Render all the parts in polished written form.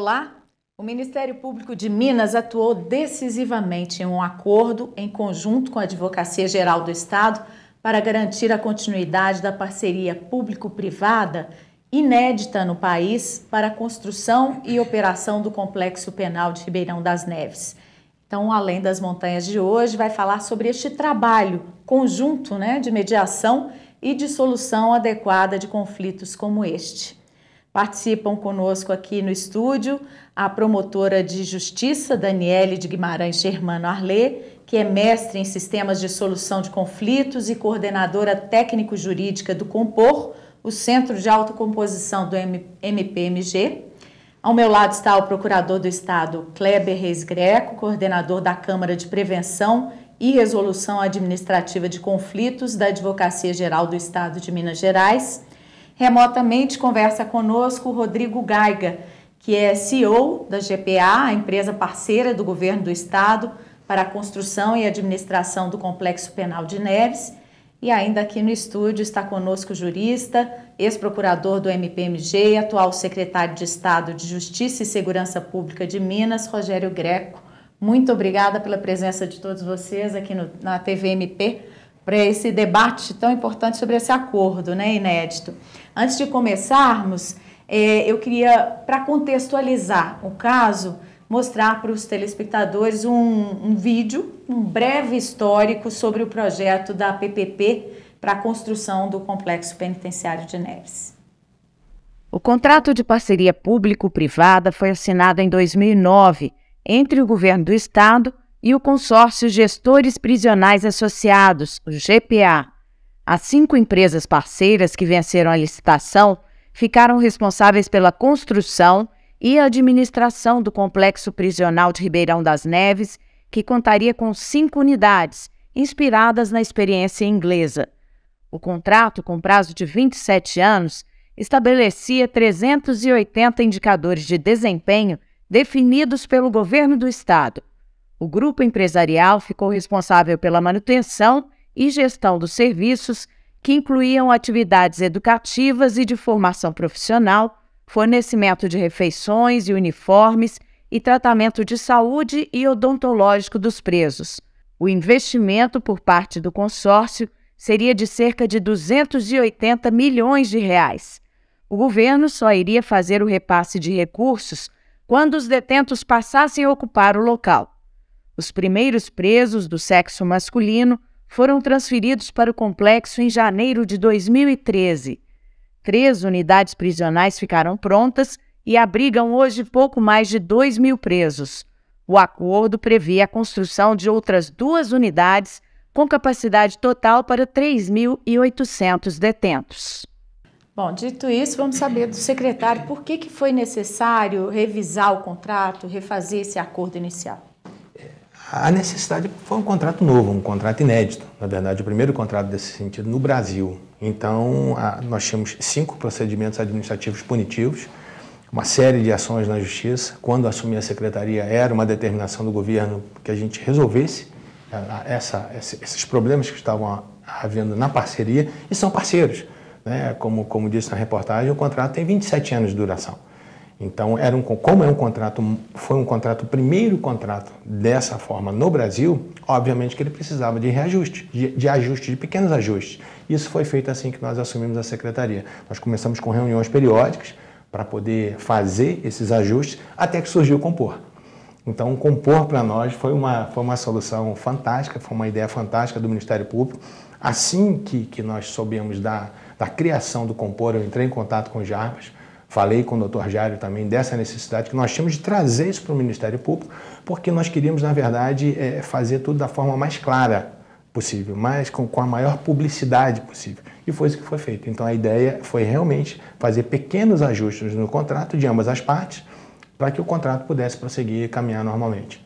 Olá! O Ministério Público de Minas atuou decisivamente em um acordo em conjunto com a Advocacia Geral do Estado para garantir a continuidade da parceria público-privada inédita no país para a construção e operação do Complexo Penal de Ribeirão das Neves. Então, Além das Montanhas de hoje, vai falar sobre este trabalho conjunto, de mediação e de solução adequada de conflitos como este. Participam conosco aqui no estúdio a promotora de Justiça, Daniele de Guimarães Germano Arlê, que é mestre em Sistemas de Solução de Conflitos e coordenadora técnico-jurídica do Compor, o Centro de Autocomposição do MPMG. Ao meu lado está o procurador do Estado, Kleber Reis Greco, coordenador da Câmara de Prevenção e Resolução Administrativa de Conflitos da Advocacia Geral do Estado de Minas Gerais. Remotamente conversa conosco o Rodrigo Gaiga, que é CEO da GPA, a empresa parceira do Governo do Estado para a construção e administração do Complexo Penal de Neves. E ainda aqui no estúdio está conosco o jurista, ex-procurador do MPMG e atual secretário de Estado de Justiça e Segurança Pública de Minas, Rogério Greco. Muito obrigada pela presença de todos vocês aqui na TVMP para esse debate tão importante sobre esse acordo, inédito. Antes de começarmos, eu queria, para contextualizar o caso, mostrar para os telespectadores um vídeo, um breve histórico sobre o projeto da PPP para a construção do Complexo Penitenciário de Neves. O contrato de parceria público-privada foi assinado em 2009 entre o Governo do Estado e o Consórcio Gestores Prisionais Associados, o GPA. As 5 empresas parceiras que venceram a licitação ficaram responsáveis pela construção e administração do Complexo Prisional de Ribeirão das Neves, que contaria com 5 unidades, inspiradas na experiência inglesa. O contrato, com prazo de 27 anos, estabelecia 380 indicadores de desempenho definidos pelo Governo do Estado. O grupo empresarial ficou responsável pela manutenção e gestão dos serviços, que incluíam atividades educativas e de formação profissional, fornecimento de refeições e uniformes e tratamento de saúde e odontológico dos presos. O investimento por parte do consórcio seria de cerca de 280 milhões de reais. O governo só iria fazer o repasse de recursos quando os detentos passassem a ocupar o local. Os primeiros presos do sexo masculino foram transferidos para o complexo em janeiro de 2013. 3 unidades prisionais ficaram prontas e abrigam hoje pouco mais de 2.000 presos. O acordo previa a construção de outras 2 unidades, com capacidade total para 3.800 detentos. Bom, dito isso, vamos saber do secretário por que foi necessário revisar o contrato, refazer esse acordo inicial. A necessidade foi um contrato novo, um contrato inédito, na verdade, o primeiro contrato desse sentido no Brasil. Então, nós tínhamos 5 procedimentos administrativos punitivos, uma série de ações na Justiça. Quando assumi a secretaria, era uma determinação do governo que a gente resolvesse esses problemas que estavam havendo na parceria, e são parceiros. Como disse na reportagem, o contrato tem 27 anos de duração. Então, foi um contrato, o primeiro contrato dessa forma no Brasil, obviamente que ele precisava de reajuste, de pequenos ajustes. Isso foi feito assim que nós assumimos a secretaria. Nós começamos com reuniões periódicas para poder fazer esses ajustes, até que surgiu o Compor. Então, o Compor para nós foi uma solução fantástica, foi uma ideia fantástica do Ministério Público. Assim que nós soubemos da criação do Compor, eu entrei em contato com o Jarbas, falei com o Dr. Jário também dessa necessidade que nós tínhamos de trazer isso para o Ministério Público, porque nós queríamos, na verdade, fazer tudo da forma mais clara possível, com a maior publicidade possível. E foi isso que foi feito. Então, a ideia foi realmente fazer pequenos ajustes no contrato de ambas as partes, para que o contrato pudesse prosseguir e caminhar normalmente.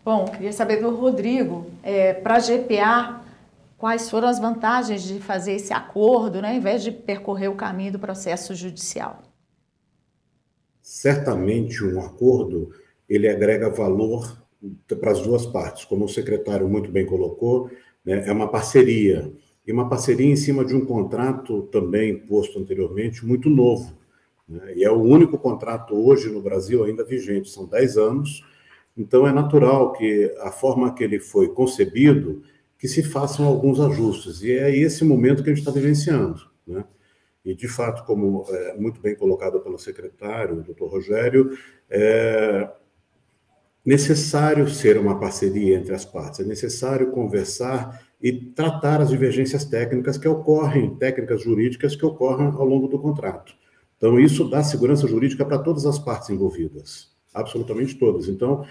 Bom, queria saber do Rodrigo, para a GPA, quais foram as vantagens de fazer esse acordo, ao invés de percorrer o caminho do processo judicial? Certamente um acordo, ele agrega valor para as 2 partes. Como o secretário muito bem colocou, é uma parceria. E uma parceria em cima de um contrato também posto anteriormente, muito novo. né? E é o único contrato hoje no Brasil ainda vigente, são 10 anos. Então, é natural que a forma que ele foi concebido, que se façam alguns ajustes. E é esse momento que a gente está vivenciando, né? E, de fato, como muito bem colocado pelo secretário, o doutor Rogério, é necessário ser uma parceria entre as partes, é necessário conversar e tratar as divergências técnicas que ocorrem, técnicas jurídicas que ocorrem ao longo do contrato. Então, isso dá segurança jurídica para todas as partes envolvidas, absolutamente todas. Então,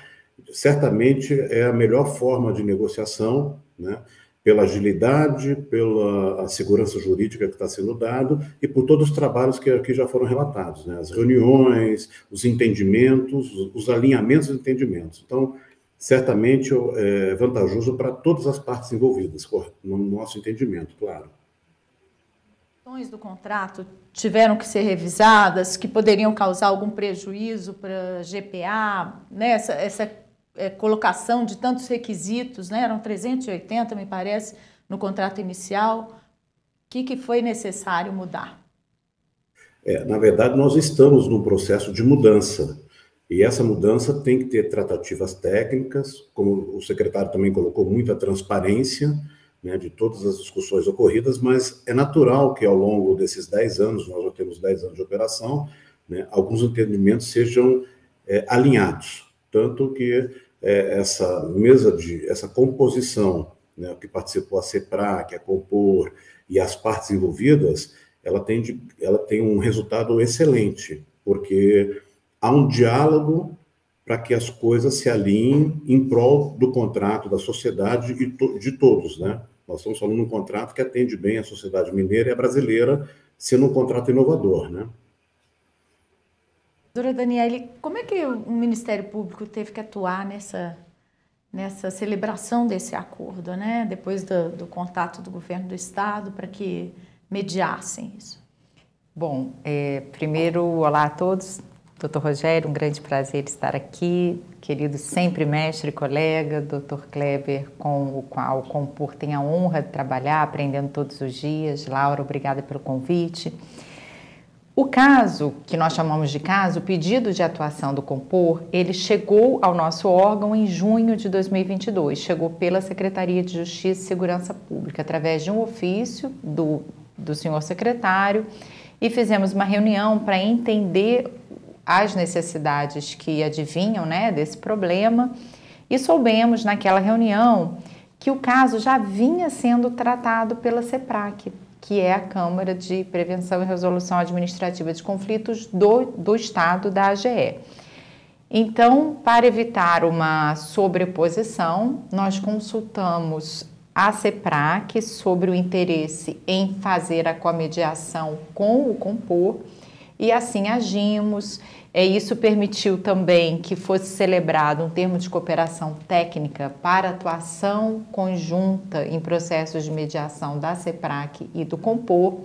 certamente é a melhor forma de negociação, né? Pela agilidade, pela segurança jurídica que está sendo dado e por todos os trabalhos que aqui já foram relatados, né? As reuniões, os entendimentos, os alinhamentos e entendimentos. Então, certamente é vantajoso para todas as partes envolvidas, no nosso entendimento, claro. As do contrato tiveram que ser revisadas, que poderiam causar algum prejuízo para a GPA, né? Essa colocação de tantos requisitos, né? Eram 380, me parece, no contrato inicial. O que foi necessário mudar? Na verdade, nós estamos num processo de mudança. E essa mudança tem que ter tratativas técnicas, como o secretário também colocou, muita transparência, né, de todas as discussões ocorridas, mas é natural que ao longo desses 10 anos, nós já temos 10 anos de operação, né, alguns entendimentos sejam alinhados. Tanto que essa composição, né, que participou a CEPRAC, a Compor e as partes envolvidas, ela tem um resultado excelente, porque há um diálogo para que as coisas se alinhem em prol do contrato, da sociedade e de todos, né? Nós estamos falando de um contrato que atende bem a sociedade mineira e a brasileira, sendo um contrato inovador, né? Doutora Daniele, como é que o Ministério Público teve que atuar nessa celebração desse acordo, né? Depois do contato do governo do Estado para que mediassem isso? Bom, primeiro, olá a todos. Doutor Rogério, um grande prazer estar aqui. Querido sempre mestre e colega, doutor Kleber, com o qual o Compor tem a honra de trabalhar, aprendendo todos os dias. Laura, obrigada pelo convite. O caso, que nós chamamos de caso, o pedido de atuação do Compor, ele chegou ao nosso órgão em junho de 2022. Chegou pela Secretaria de Justiça e Segurança Pública, através de um ofício do senhor secretário, e fizemos uma reunião para entender as necessidades que adivinham, né, desse problema, e soubemos naquela reunião que o caso já vinha sendo tratado pela CEPRAC, que é a Câmara de Prevenção e Resolução Administrativa de Conflitos do Estado, da AGE. Então, para evitar uma sobreposição, nós consultamos a CEPRAC sobre o interesse em fazer a comediação com o Compor, e assim agimos. Isso permitiu também que fosse celebrado um termo de cooperação técnica para atuação conjunta em processos de mediação da CEPRAC e do Compor.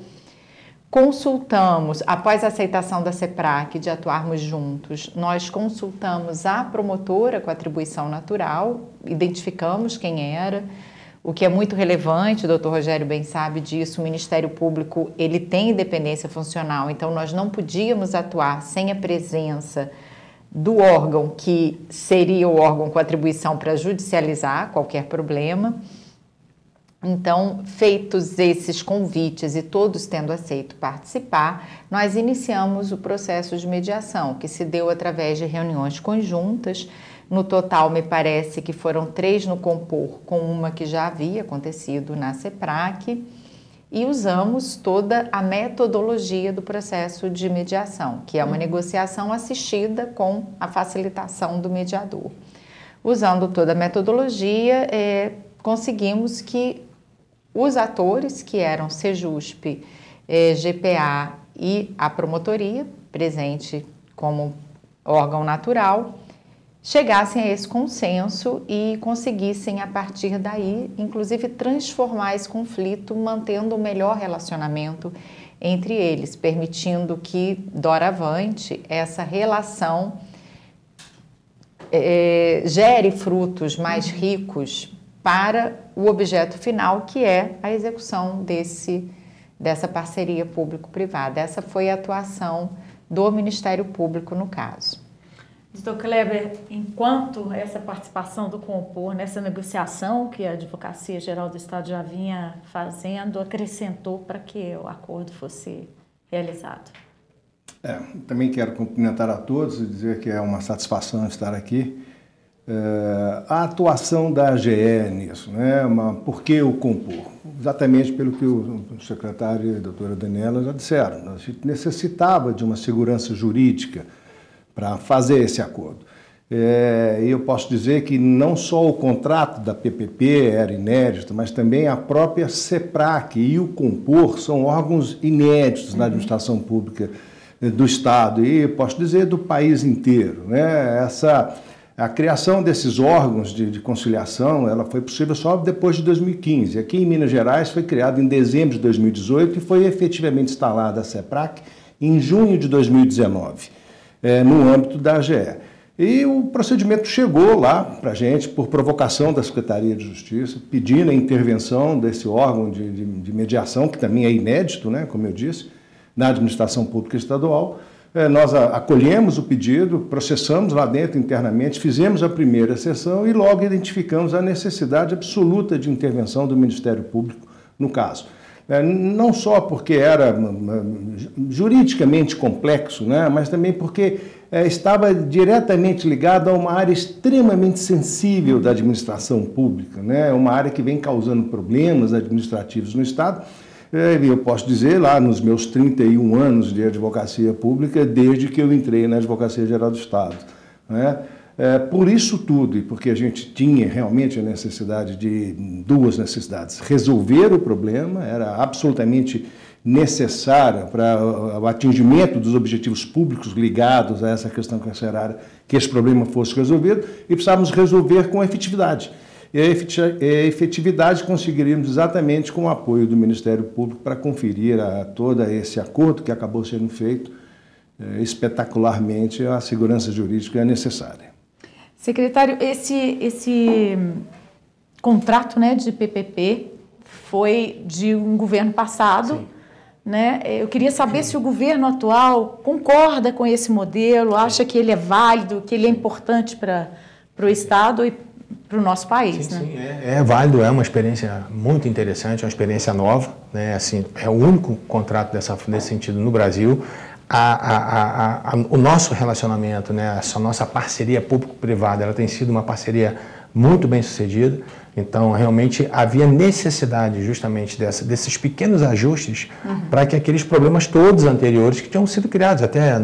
Consultamos, após a aceitação da CEPRAC de atuarmos juntos, nós consultamos a promotora com atribuição natural, identificamos quem era. O que é muito relevante, o doutor Rogério bem sabe disso, o Ministério Público ele tem independência funcional, então nós não podíamos atuar sem a presença do órgão que seria o órgão com atribuição para judicializar qualquer problema. Então, feitos esses convites e todos tendo aceito participar, nós iniciamos o processo de mediação, que se deu através de reuniões conjuntas. No total, me parece que foram 3 no Compor, com uma que já havia acontecido na CEPRAC, e usamos toda a metodologia do processo de mediação, que é uma negociação assistida com a facilitação do mediador. Usando toda a metodologia, conseguimos que os atores, que eram Sejusp, GPA e a promotoria, presente como órgão natural, chegassem a esse consenso e conseguissem, a partir daí, inclusive transformar esse conflito, mantendo o melhor relacionamento entre eles, permitindo que, doravante, essa relação gere frutos mais ricos para o objeto final, que é a execução dessa parceria público-privada. Essa foi a atuação do Ministério Público no caso. Doutor Kleber, enquanto essa participação do Compor nessa negociação que a Advocacia Geral do Estado já vinha fazendo, acrescentou para que o acordo fosse realizado? Também quero cumprimentar a todos e dizer que é uma satisfação estar aqui. A atuação da AGE nisso, né? Por que o Compor? Exatamente pelo que o secretário e a doutora Daniela já disseram. A gente necessitava de uma segurança jurídica para fazer esse acordo. E eu posso dizer que não só o contrato da PPP era inédito, mas também a própria CEPRAC e o Compor são órgãos inéditos na administração pública do Estado e, posso dizer, do país inteiro, né? A criação desses órgãos de conciliação ela foi possível só depois de 2015. Aqui em Minas Gerais foi criado em dezembro de 2018 e foi efetivamente instalada a CEPRAC em junho de 2019, no âmbito da AGE. E o procedimento chegou lá para a gente por provocação da Secretaria de Justiça, pedindo a intervenção desse órgão de mediação, que também é inédito, né, como eu disse, na administração pública estadual. Nós acolhemos o pedido, processamos lá dentro internamente, fizemos a primeira sessão e logo identificamos a necessidade absoluta de intervenção do Ministério Público no caso. Não só porque era juridicamente complexo, né, mas também porque estava diretamente ligado a uma área extremamente sensível da administração pública, né, uma área que vem causando problemas administrativos no Estado. Eu posso dizer, lá nos meus 31 anos de advocacia pública, desde que eu entrei na Advocacia Geral do Estado, né? Por isso tudo, e porque a gente tinha realmente a necessidade de duas necessidades. Resolver o problema era absolutamente necessário para o atingimento dos objetivos públicos ligados a essa questão carcerária, que esse problema fosse resolvido, e precisávamos resolver com efetividade. E a efetividade conseguiríamos exatamente com o apoio do Ministério Público para conferir a todo esse acordo que acabou sendo feito espetacularmente. A segurança jurídica é necessária. Secretário, esse contrato, né, de PPP foi de um governo passado, né? Eu queria saber se o governo atual concorda com esse modelo, acha que ele é válido, que ele é importante para o Estado e para o nosso país, né? Sim, é válido, é uma experiência muito interessante, uma experiência nova, né? Assim, é o único contrato nesse sentido no Brasil. O nosso relacionamento, né? Essa nossa parceria público-privada, ela tem sido uma parceria muito bem sucedida. Então, realmente, havia necessidade justamente desses pequenos ajustes para que aqueles problemas todos anteriores que tinham sido criados, até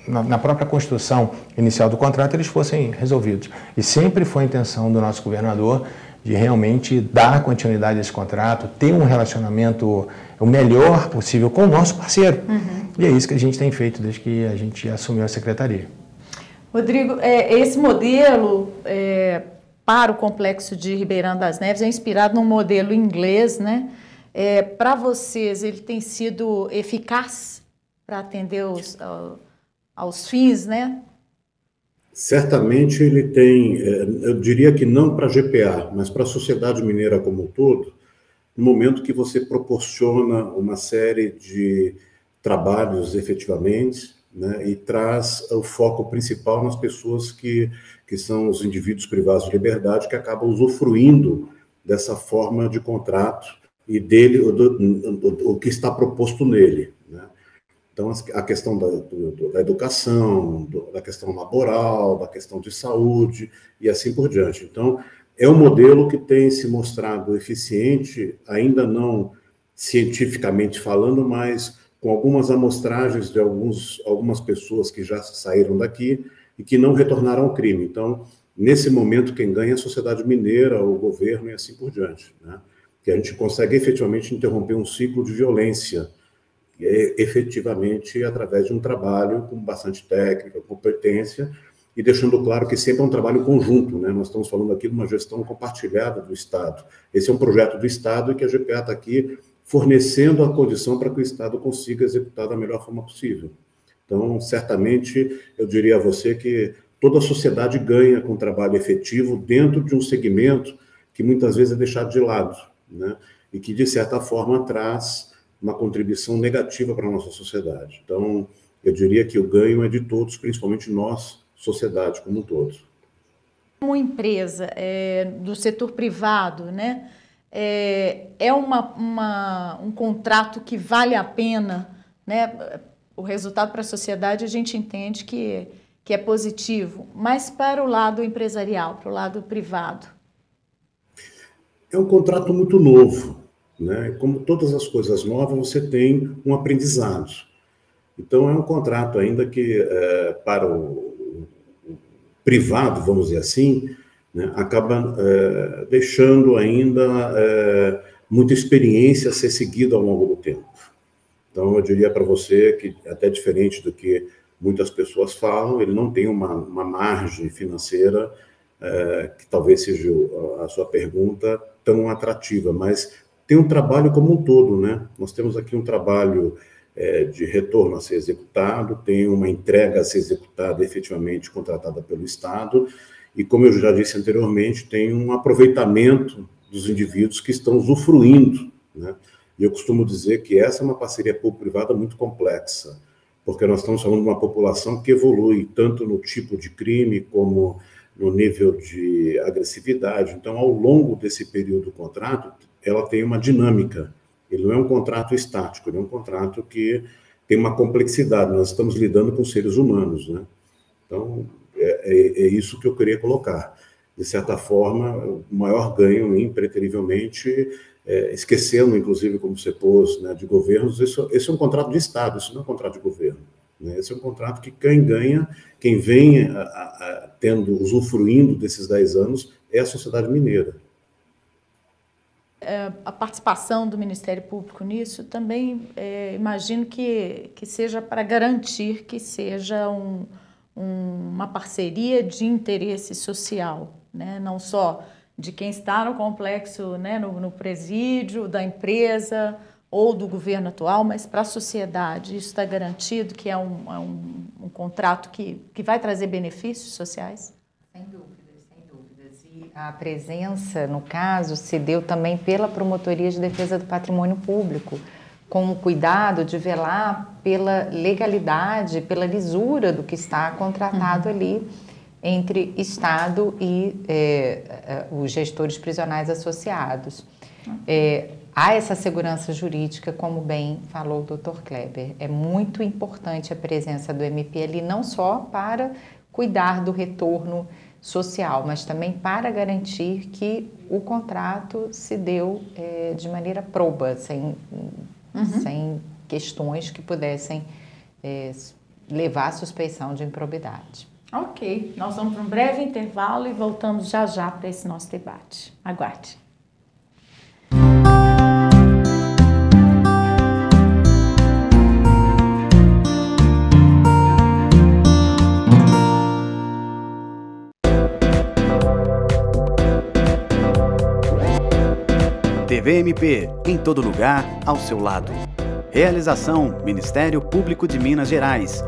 na própria construção inicial do contrato, eles fossem resolvidos. E sempre foi a intenção do nosso governador de realmente dar continuidade a esse contrato, ter um relacionamento o melhor possível com o nosso parceiro. E é isso que a gente tem feito desde que a gente assumiu a secretaria. Rodrigo, esse modelo para o Complexo de Ribeirão das Neves é inspirado num modelo inglês, né? Para vocês, ele tem sido eficaz para atender aos fins, né? Certamente ele tem, eu diria que não para a GPA, mas para a sociedade mineira como um todo, no momento que você proporciona uma série de trabalhos efetivamente, né, e traz o foco principal nas pessoas que são os indivíduos privados de liberdade que acabam usufruindo dessa forma de contrato e dele, o que está proposto nele, né? Então, a questão da educação, da questão laboral, da questão de saúde e assim por diante. Então, é um modelo que tem se mostrado eficiente, ainda não cientificamente falando, mas com algumas amostragens de algumas pessoas que já saíram daqui e que não retornaram ao crime. Então, nesse momento, quem ganha é a sociedade mineira, o governo e assim por diante, né? Que a gente consegue efetivamente interromper um ciclo de violência, efetivamente através de um trabalho com bastante técnica, competência, e deixando claro que sempre é um trabalho conjunto, né? Nós estamos falando aqui de uma gestão compartilhada do Estado. Esse é um projeto do Estado e que a GPA está aqui fornecendo a condição para que o Estado consiga executar da melhor forma possível. Então, certamente, eu diria a você que toda a sociedade ganha com trabalho efetivo dentro de um segmento que muitas vezes é deixado de lado, né? E que, de certa forma, traz uma contribuição negativa para a nossa sociedade. Então, eu diria que o ganho é de todos, principalmente nós, sociedade como um todo. Como empresa do setor privado, né, um contrato que vale a pena, né? O resultado para a sociedade a gente entende que é positivo, mas para o lado empresarial, para o lado privado? É um contrato muito novo, né? Como todas as coisas novas, você tem um aprendizado. Então, é um contrato ainda que, para o privado, vamos dizer assim, né, acaba deixando ainda muita experiência a ser seguida ao longo do tempo. Então, eu diria para você que, até diferente do que muitas pessoas falam, ele não tem uma margem financeira, que talvez seja a sua pergunta, tão atrativa, mas tem um trabalho como um todo, né? Nós temos aqui um trabalho de retorno a ser executado, tem uma entrega a ser executada efetivamente contratada pelo Estado, e como eu já disse anteriormente, tem um aproveitamento dos indivíduos que estão usufruindo, né? E eu costumo dizer que essa é uma parceria público-privada muito complexa, porque nós estamos falando de uma população que evolui tanto no tipo de crime como no nível de agressividade. Então, ao longo desse período do contrato, ela tem uma dinâmica. Ele não é um contrato estático, ele é um contrato que tem uma complexidade. Nós estamos lidando com seres humanos, né? Então, é isso que eu queria colocar. De certa forma, o maior ganho, impreterivelmente, esquecendo, inclusive, como você pôs, né, de governos, esse é um contrato de Estado, isso não é um contrato de governo. Né? Esse é um contrato que quem ganha, quem vem usufruindo desses 10 anos, é a sociedade mineira. A participação do Ministério Público nisso também, imagino que seja para garantir que seja uma parceria de interesse social, né? Não só de quem está no complexo, né, no presídio, da empresa ou do governo atual, mas para a sociedade. Isso está garantido que é um contrato que vai trazer benefícios sociais? Sem dúvidas, sem dúvidas. E a presença, no caso, se deu também pela Promotoria de Defesa do Patrimônio Público, com o cuidado de velar pela legalidade, pela lisura do que está contratado ali entre Estado e os gestores prisionais associados. Há essa segurança jurídica, como bem falou o Dr. Kleber. É muito importante a presença do MP ali, não só para cuidar do retorno social, mas também para garantir que o contrato se deu de maneira proba, sem questões que pudessem levar à suspeição de improbidade. Ok, nós vamos para um breve intervalo e voltamos já já para esse nosso debate. Aguarde. TVMP, em todo lugar, ao seu lado. Realização: Ministério Público de Minas Gerais.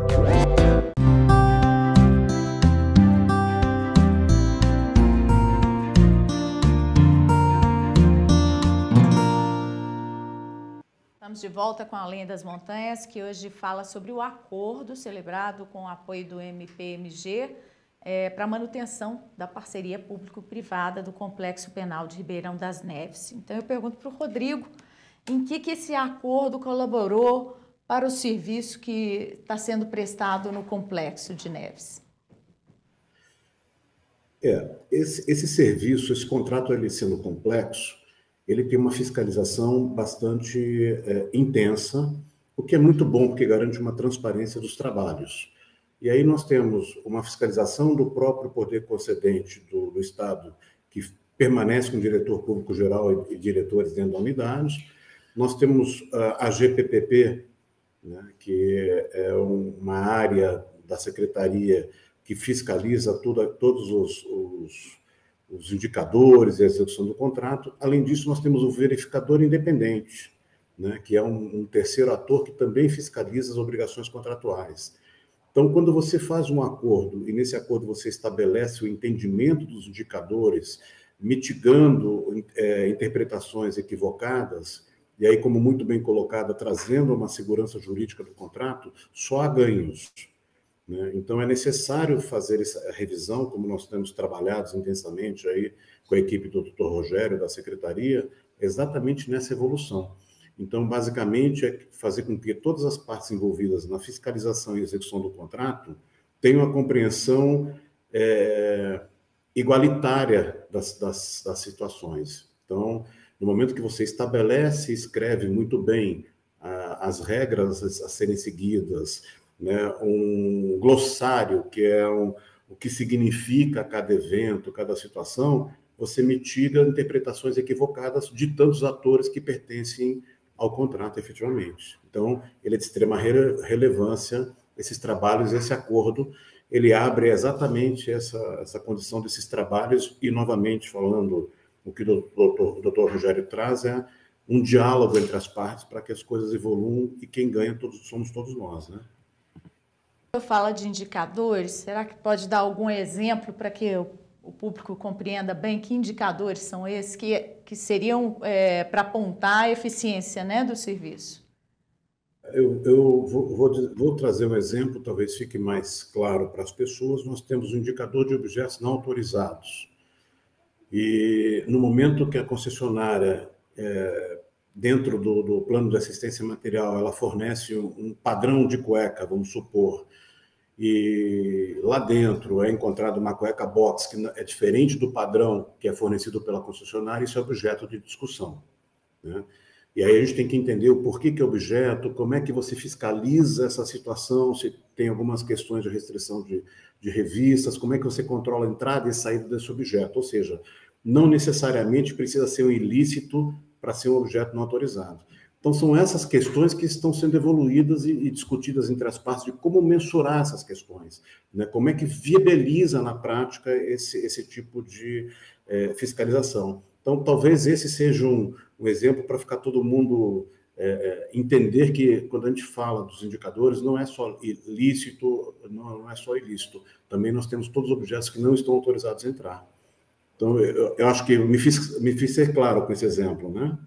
Estamos de volta com a Além das Montanhas, que hoje fala sobre o acordo celebrado com o apoio do MPMG para a manutenção da parceria público-privada do Complexo Penal de Ribeirão das Neves. Então, eu pergunto para o Rodrigo, em que esse acordo colaborou para o serviço que está sendo prestado no Complexo de Neves? Esse serviço, esse contrato, ele sendo complexo, ele tem uma fiscalização bastante intensa, o que é muito bom, porque garante uma transparência dos trabalhos. E aí nós temos uma fiscalização do próprio poder concedente do Estado, que permanece com o diretor público geral e diretores dentro da unidade. Nós temos a GPPP, né, que é uma área da secretaria que fiscaliza todos os indicadores e a execução do contrato. Além disso, nós temos o verificador independente, né, que é um terceiro ator que também fiscaliza as obrigações contratuais. Então, quando você faz um acordo, e nesse acordo você estabelece o entendimento dos indicadores, mitigando interpretações equivocadas, e aí, como muito bem colocada, trazendo uma segurança jurídica do contrato, só há ganhos, né? Então, é necessário fazer essa revisão, como nós temos trabalhado intensamente aí com a equipe do Dr. Rogério, da Secretaria, exatamente nessa evolução. Então, basicamente, é fazer com que todas as partes envolvidas na fiscalização e execução do contrato tenham a compreensão igualitária das situações. Então, no momento que você estabelece e escreve muito bem as regras a serem seguidas, né, um glossário, que é o que significa cada evento, cada situação, você mitiga interpretações equivocadas de tantos atores que pertencem ao contrato, efetivamente. Então, ele é de extrema relevância, esses trabalhos, esse acordo, ele abre exatamente essa condição desses trabalhos e, novamente, falando o que o doutor Rogério traz, é um diálogo entre as partes para que as coisas evoluam e quem ganha somos todos nós, né? Fala de indicadores, será que pode dar algum exemplo para que o público compreenda bem que indicadores são esses que seriam para apontar a eficiência, né, do serviço? Eu vou trazer um exemplo, talvez fique mais claro para as pessoas. Nós temos um indicador de objetos não autorizados. E no momento que a concessionária, dentro do plano de assistência material, ela fornece um padrão de cueca, vamos supor, e lá dentro é encontrada uma cueca box que é diferente do padrão que é fornecido pela concessionária, isso é objeto de discussão, né? E aí a gente tem que entender o porquê que é objeto, como é que você fiscaliza essa situação, se tem algumas questões de restrição de revistas, como é que você controla a entrada e saída desse objeto. Ou seja, não necessariamente precisa ser um ilícito para ser um objeto não autorizado. Então, são essas questões que estão sendo evoluídas e discutidas entre as partes de como mensurar essas questões, né? Como é que viabiliza na prática esse tipo de fiscalização. Então, talvez esse seja um exemplo para ficar todo mundo entender que, quando a gente fala dos indicadores, não é só ilícito, não é só ilícito. Também nós temos todos os objetos que não estão autorizados a entrar. Então, eu acho que me fiz ser claro com esse exemplo, né?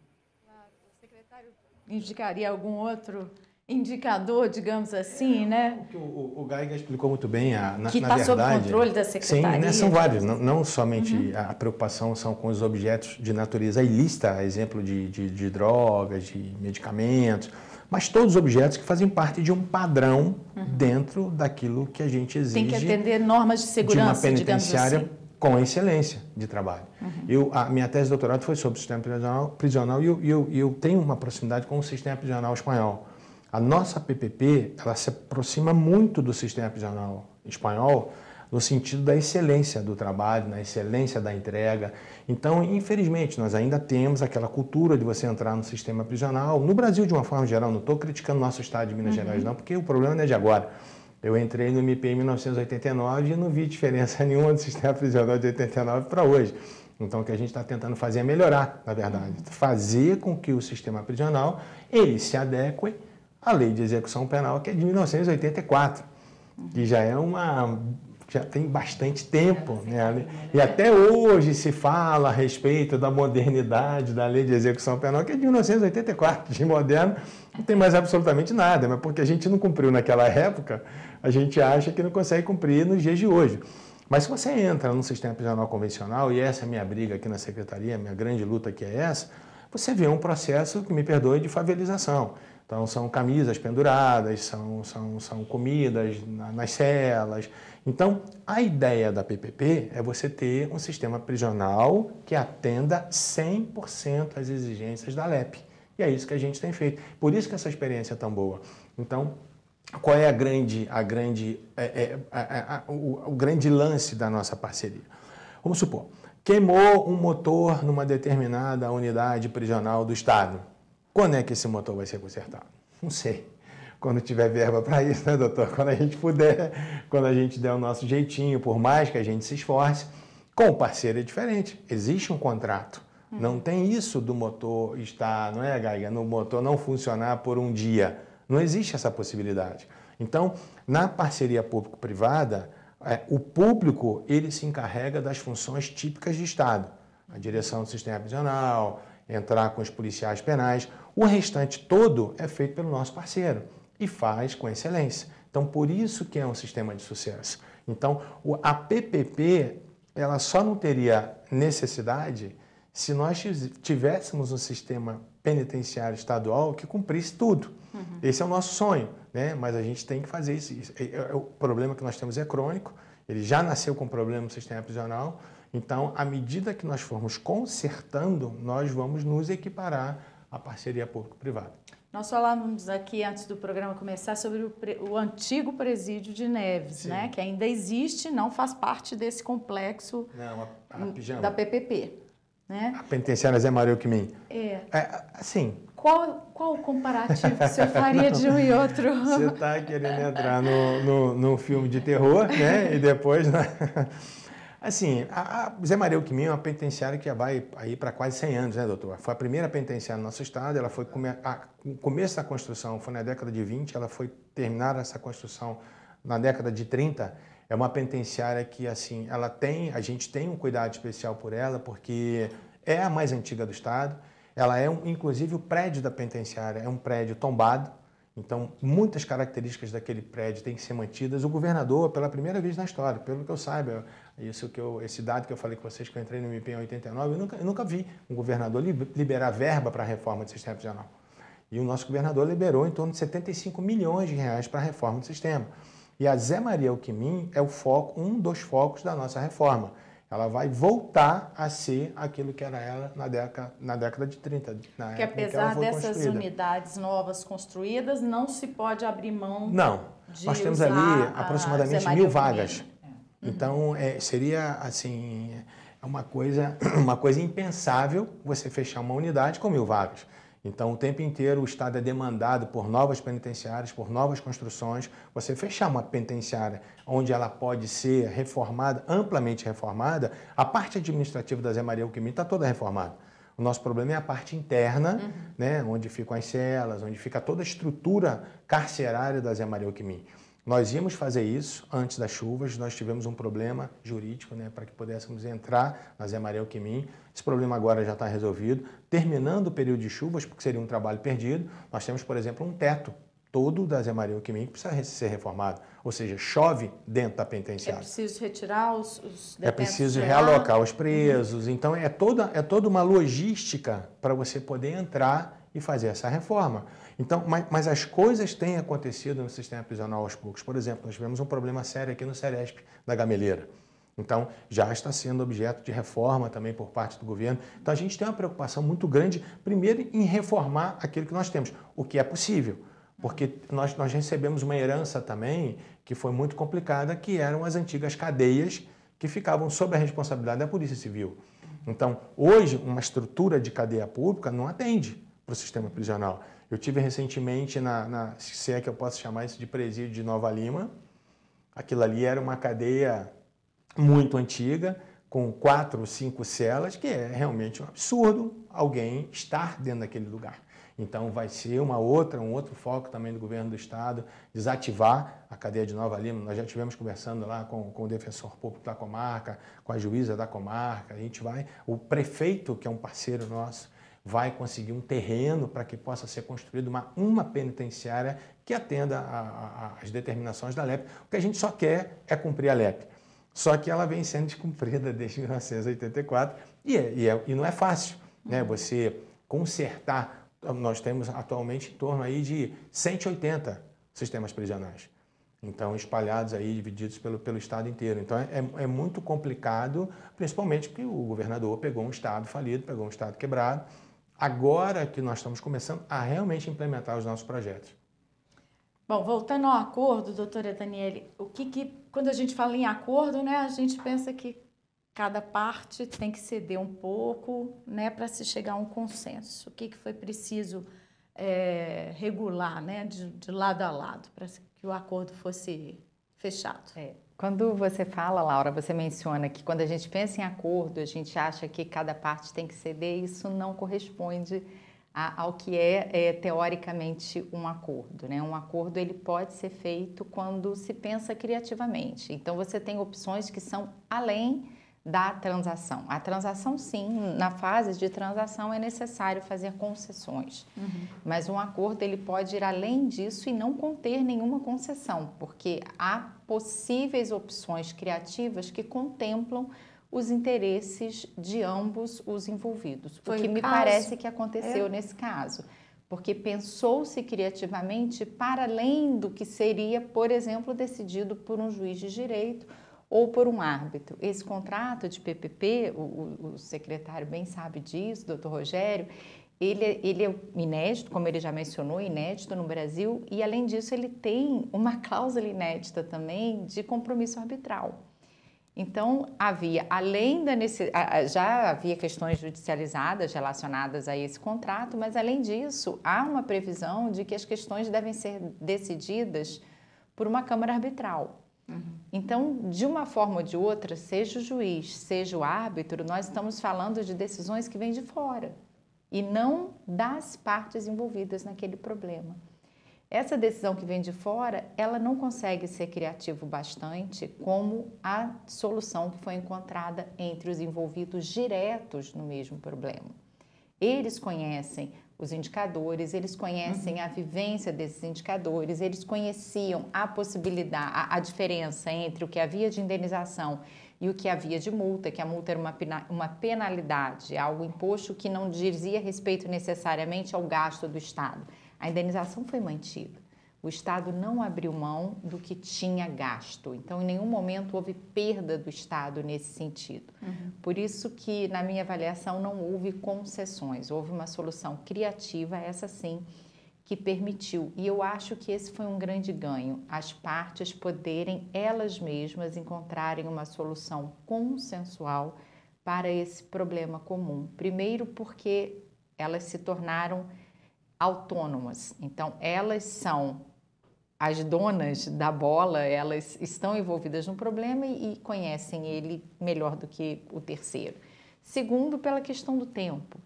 Claro. O secretário indicaria algum outro indicador, digamos assim, né? O Gaiga explicou muito bem. Que está sob controle da Secretaria. Sim, né, são vários. Não somente a preocupação são com os objetos de natureza ilícita, exemplo de drogas, de medicamentos, mas todos os objetos que fazem parte de um padrão dentro daquilo que a gente exige. Tem que atender normas de segurança, de uma penitenciária, digamos assim, com excelência de trabalho. A minha tese de doutorado foi sobre o sistema prisional e eu tenho uma proximidade com o sistema prisional espanhol. A nossa PPP, ela se aproxima muito do sistema prisional espanhol no sentido da excelência do trabalho, na excelência da entrega. Então, infelizmente, nós ainda temos aquela cultura de você entrar no sistema prisional. No Brasil, de uma forma geral, não estou criticando o nosso estado de Minas Gerais, não, porque o problema não é de agora. Eu entrei no MP em 1989 e não vi diferença nenhuma do sistema prisional de 89 para hoje. Então, o que a gente está tentando fazer é melhorar, na verdade. Fazer com que o sistema prisional ele se adeque à Lei de Execução Penal, que é de 1984, que já tem bastante tempo, né? E até hoje se fala a respeito da modernidade da Lei de Execução Penal, que é de 1984, de moderno não tem mais absolutamente nada, mas porque a gente não cumpriu naquela época, a gente acha que não consegue cumprir nos dias de hoje. Mas se você entra no sistema prisional convencional, e essa é a minha briga aqui na Secretaria, minha grande luta aqui é essa, você vê um processo, que me perdoe, de favelização. Então, são camisas penduradas, são comidas nas celas. Então, a ideia da PPP é você ter um sistema prisional que atenda 100% às exigências da LEP. E é isso que a gente tem feito. Por isso que essa experiência é tão boa. Então, qual é o grande lance da nossa parceria? Vamos supor, queimou um motor numa determinada unidade prisional do Estado. Quando é que esse motor vai ser consertado? Não sei. Quando tiver verba para isso, né, doutor? Quando a gente puder, quando a gente der o nosso jeitinho, por mais que a gente se esforce. Com o parceiro é diferente. Existe um contrato. Não tem isso do motor estar, não é, Gaiga? No motor não funcionar por um dia. Não existe essa possibilidade. Então, na parceria público-privada, o público ele se encarrega das funções típicas de Estado. A direção do sistema prisional, entrar com os policiais penais. O restante todo é feito pelo nosso parceiro e faz com excelência. Então, por isso que é um sistema de sucesso. Então, a PPP, ela só não teria necessidade se nós tivéssemos um sistema penitenciário estadual que cumprisse tudo. Esse é o nosso sonho, né? Mas a gente tem que fazer isso. O problema que nós temos é crônico, ele já nasceu com problema no sistema prisional, então, à medida que nós formos consertando, nós vamos nos equiparar à parceria público-privada. Nós falávamos aqui, antes do programa começar, sobre o antigo presídio de Neves, né? Que ainda existe, não faz parte desse complexo da PPP. Né? A penitenciária Zé Maria Alckmin. Assim... Qual o comparativo que o senhor faria de um e outro? Você está querendo entrar no filme de terror, né? E depois... Assim, a Zé Maria Alckmin é uma penitenciária que já vai aí para quase 100 anos, né, doutor? Foi a primeira penitenciária no nosso estado, ela foi... O começo da construção foi na década de 20, ela foi terminar essa construção na década de 30. É uma penitenciária que, assim, a gente tem um cuidado especial por ela, porque é a mais antiga do estado. Ela é, inclusive, o prédio da penitenciária é um prédio tombado, então muitas características daquele prédio têm que ser mantidas. O governador, pela primeira vez na história, pelo que eu saiba, esse dado que eu falei com vocês, que eu entrei no MP em 89, eu nunca vi um governador liberar verba para a reforma do sistema prisional. E o nosso governador liberou em torno de 75 milhões de reais para a reforma do sistema. E a Zé Maria Alckmin é um dos focos da nossa reforma. Ela vai voltar a ser aquilo que era ela na década de 30. Porque apesar dessas unidades novas construídas, não se pode abrir mão de nós temos ali aproximadamente 1.000 vagas. Então, seria assim, uma coisa impensável você fechar uma unidade com 1.000 vagas. Então, o tempo inteiro o Estado é demandado por novas penitenciárias, por novas construções. Você fechar uma penitenciária onde ela pode ser reformada, amplamente reformada, a parte administrativa da Zé Maria Alckmin está toda reformada. O nosso problema é a parte interna, né, onde ficam as celas, onde fica toda a estrutura carcerária da Zé Maria Alckmin. Nós íamos fazer isso antes das chuvas, nós tivemos um problema jurídico, né, para que pudéssemos entrar na Zé Maria Alckmin. Esse problema agora já está resolvido. Terminando o período de chuvas, porque seria um trabalho perdido, nós temos, por exemplo, um teto todo da Zé Maria Alckmin que precisa ser reformado. Ou seja, chove dentro da penitenciária. É preciso retirar os detentos. É preciso realocar os presos. Então, é toda uma logística para você poder entrar e fazer essa reforma. Então, mas as coisas têm acontecido no sistema prisional aos poucos. Por exemplo, nós tivemos um problema sério aqui no Ceresp da Gameleira. Então, já está sendo objeto de reforma também por parte do governo. Então, a gente tem uma preocupação muito grande, primeiro, em reformar aquilo que nós temos, o que é possível. Porque nós recebemos uma herança também que foi muito complicada, que eram as antigas cadeias que ficavam sob a responsabilidade da Polícia Civil. Então, hoje, uma estrutura de cadeia pública não atende para o sistema prisional. Eu tive recentemente, se é que eu posso chamar isso de presídio de Nova Lima, aquilo ali era uma cadeia muito antiga, com 4 ou 5 celas, que é realmente um absurdo alguém estar dentro daquele lugar. Então vai ser um outro foco também do governo do estado, desativar a cadeia de Nova Lima. Nós já estivemos conversando lá com o defensor público da comarca, com a juíza da comarca, o prefeito, que é um parceiro nosso, vai conseguir um terreno para que possa ser construída uma penitenciária que atenda às determinações da LEP. O que a gente só quer é cumprir a LEP. Só que ela vem sendo descumprida desde 1984 e não é fácil, né? Você consertar. Nós temos atualmente em torno aí de 180 sistemas prisionais. Então, espalhados aí, divididos pelo estado inteiro. Então, é muito complicado, principalmente porque o governador pegou um estado falido, pegou um estado quebrado. Agora que nós estamos começando a realmente implementar os nossos projetos. Bom, voltando ao acordo, doutora Daniele, quando a gente fala em acordo, né, a gente pensa que cada parte tem que ceder um pouco, né, para se chegar a um consenso. O que foi preciso regular, né, de lado a lado, para que o acordo fosse fechado? Quando você fala, Laura, você menciona que quando a gente pensa em acordo, a gente acha que cada parte tem que ceder, isso não corresponde ao que é teoricamente um acordo, né? Um acordo ele pode ser feito quando se pensa criativamente. Então você tem opções que são além da transação. A transação, sim, na fase de transação é necessário fazer concessões, mas um acordo ele pode ir além disso e não conter nenhuma concessão, porque há possíveis opções criativas que contemplam os interesses de ambos os envolvidos, o que me parece que aconteceu nesse caso, porque pensou-se criativamente para além do que seria, por exemplo, decidido por um juiz de direito ou por um árbitro. Esse contrato de PPP, o secretário bem sabe disso, doutor Rogério, ele é inédito, como ele já mencionou, inédito no Brasil, e além disso ele tem uma cláusula inédita também de compromisso arbitral. Então, já havia questões judicializadas relacionadas a esse contrato, mas além disso, há uma previsão de que as questões devem ser decididas por uma Câmara Arbitral. Então, de uma forma ou de outra, seja o juiz, seja o árbitro, nós estamos falando de decisões que vêm de fora e não das partes envolvidas naquele problema. Essa decisão que vem de fora, ela não consegue ser criativa bastante como a solução que foi encontrada entre os envolvidos diretos no mesmo problema. Eles conhecem os indicadores, eles conhecem a vivência desses indicadores, eles conheciam a possibilidade, a diferença entre o que havia de indenização e o que havia de multa, que a multa era uma penalidade, algo imposto que não dizia respeito necessariamente ao gasto do Estado. A indenização foi mantida. O Estado não abriu mão do que tinha gasto. Então, em nenhum momento houve perda do Estado nesse sentido. Por isso que, na minha avaliação, não houve concessões. Houve uma solução criativa, essa sim, que permitiu. E eu acho que esse foi um grande ganho. As partes poderem, elas mesmas, encontrarem uma solução consensual para esse problema comum. Primeiro porque elas se tornaram autônomas. Então, elas são as donas da bola, elas estão envolvidas no problema e conhecem ele melhor do que o terceiro. Segundo, pela questão do tempo.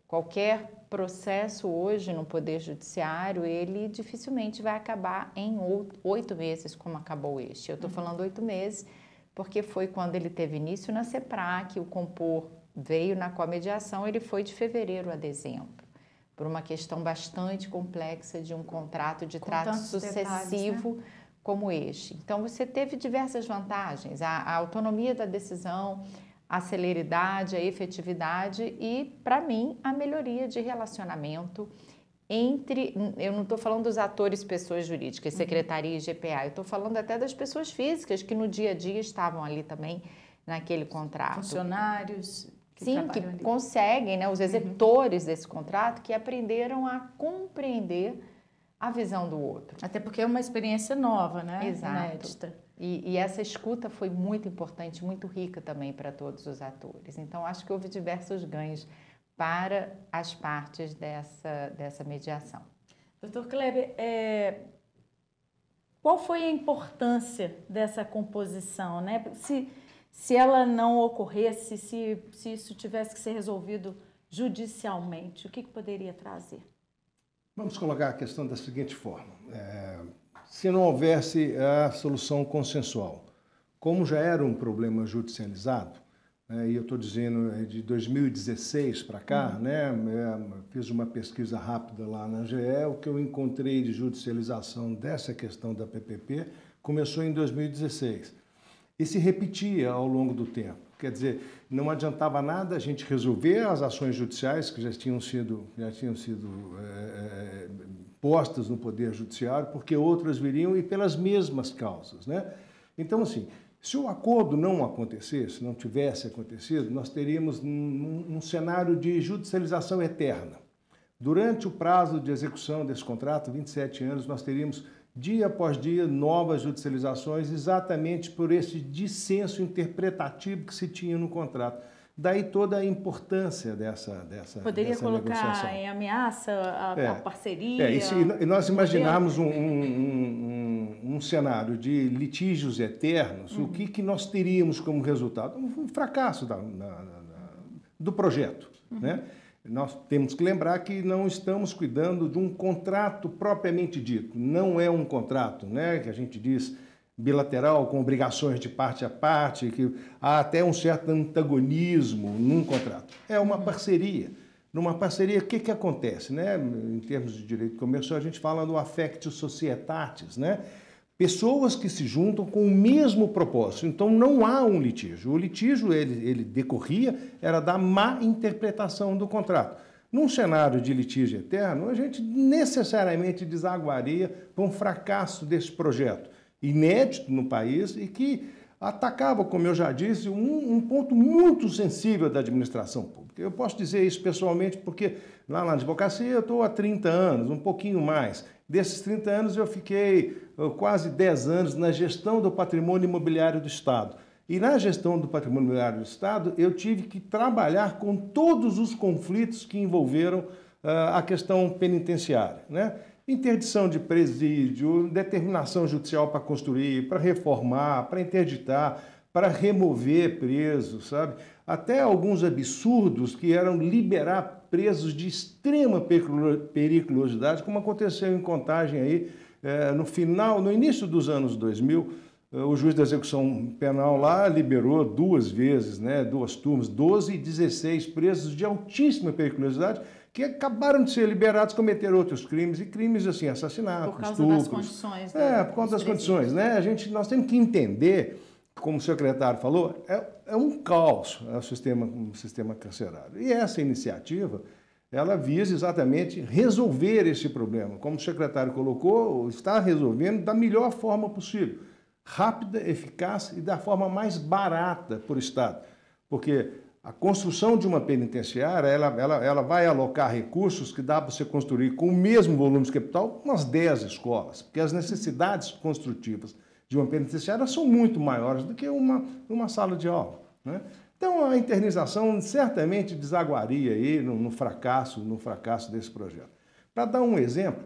Qualquer processo hoje no Poder Judiciário, ele dificilmente vai acabar em 8 meses, como acabou este. Eu estou falando 8 meses porque foi quando ele teve início na CEPRAC, o compor veio na comediação, ele foi de fevereiro a dezembro, por uma questão bastante complexa de um contrato de trato sucessivo detalhes, né? Como este. Então, você teve diversas vantagens, a autonomia da decisão, a celeridade, a efetividade e, para mim, a melhoria de relacionamento entre, eu não estou falando dos atores pessoas jurídicas, secretaria e GPA, eu estou falando até das pessoas físicas que no dia a dia estavam ali também naquele contrato. Funcionários... Sim, que conseguem, né, os executores desse contrato, que aprenderam a compreender a visão do outro. Até porque é uma experiência nova, né? Exato. Inédita. E essa escuta foi muito importante, muito rica também para todos os atores. Então, acho que houve diversos ganhos para as partes dessa mediação. Doutor Kleber, qual foi a importância dessa composição, né? Se ela não ocorresse, se isso tivesse que ser resolvido judicialmente, o que poderia trazer? Vamos colocar a questão da seguinte forma. Se não houvesse a solução consensual, como já era um problema judicializado, e eu estou dizendo de 2016 para cá, fiz uma pesquisa rápida lá na GE, o que eu encontrei de judicialização dessa questão da PPP começou em 2016. E se repetia ao longo do tempo. Quer dizer, não adiantava nada a gente resolver as ações judiciais que já tinham sido postas no Poder Judiciário, porque outras viriam e pelas mesmas causas, né? Então, assim, se o acordo não acontecesse, não tivesse acontecido, nós teríamos um cenário de judicialização eterna. Durante o prazo de execução desse contrato, 27 anos, nós teríamos dia após dia, novas judicializações, exatamente por esse dissenso interpretativo que se tinha no contrato. Daí toda a importância dessa Poderia dessa colocar negociação. Em ameaça a parceria? E nós imaginarmos um cenário de litígios eternos, o que nós teríamos como resultado? Um fracasso do projeto, né? Nós temos que lembrar que não estamos cuidando de um contrato propriamente dito. Não é um contrato, né, que a gente diz bilateral, com obrigações de parte a parte, que há até um certo antagonismo num contrato. É uma parceria. Numa parceria, o que acontece, né? Em termos de direito comercial, a gente fala do affectio societatis, né? Pessoas que se juntam com o mesmo propósito. Então, não há um litígio. O litígio, ele decorria, era da má interpretação do contrato. Num cenário de litígio eterno, a gente necessariamente desaguaria para um fracasso desse projeto, inédito no país e que atacava, como eu já disse, um ponto muito sensível da administração pública. Eu posso dizer isso pessoalmente porque lá na advocacia eu estou há 30 anos, um pouquinho mais. Desses 30 anos eu fiquei quase 10 anos na gestão do patrimônio imobiliário do Estado. E na gestão do patrimônio imobiliário do Estado eu tive que trabalhar com todos os conflitos que envolveram a questão penitenciária, né? Interdição de presídio, determinação judicial para construir, para reformar, para interditar, para remover presos, sabe? Até alguns absurdos que eram liberar presos de extrema periculosidade, como aconteceu em Contagem aí, no início dos anos 2000, o juiz da execução penal lá liberou 2 vezes, né, 2 turmas, 12 e 16 presos de altíssima periculosidade, que acabaram de ser liberados, cometeram outros crimes, e crimes assim, assassinatos, por causa estupros. Das condições. Né? Por causa das condições, né? Nós temos que entender, como o secretário falou, é um caos o sistema carcerário. E essa iniciativa, ela visa exatamente resolver esse problema. Como o secretário colocou, está resolvendo da melhor forma possível. Rápida, eficaz e da forma mais barata para o Estado. Porque a construção de uma penitenciária, ela vai alocar recursos que dá para você construir com o mesmo volume de capital umas 10 escolas, porque as necessidades construtivas de uma penitenciária são muito maiores do que uma sala de aula, né? Então a internização certamente desaguaria aí no fracasso desse projeto. Para dar um exemplo,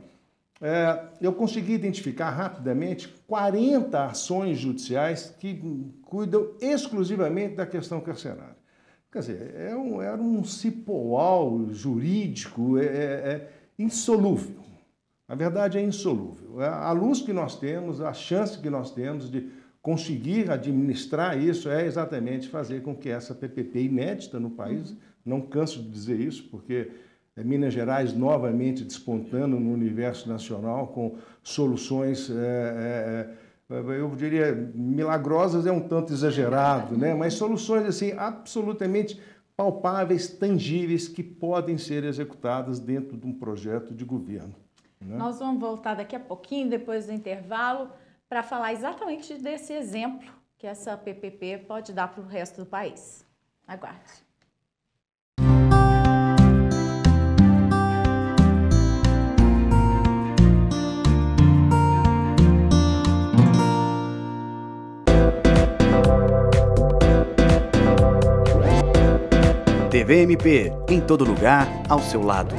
eu consegui identificar rapidamente 40 ações judiciais que cuidam exclusivamente da questão carcerária. Quer dizer, era um cipoal jurídico insolúvel. A verdade é insolúvel. A luz que nós temos, a chance que nós temos de conseguir administrar isso é exatamente fazer com que essa PPP inédita no país, não canso de dizer isso, porque Minas Gerais novamente despontando no universo nacional com soluções, eu diria, milagrosas é um tanto exagerado, né? Mas soluções assim absolutamente palpáveis, tangíveis, que podem ser executadas dentro de um projeto de governo, né? Nós vamos voltar daqui a pouquinho, depois do intervalo, para falar exatamente desse exemplo que essa PPP pode dar para o resto do país. Aguarde. TV MP, em todo lugar, ao seu lado.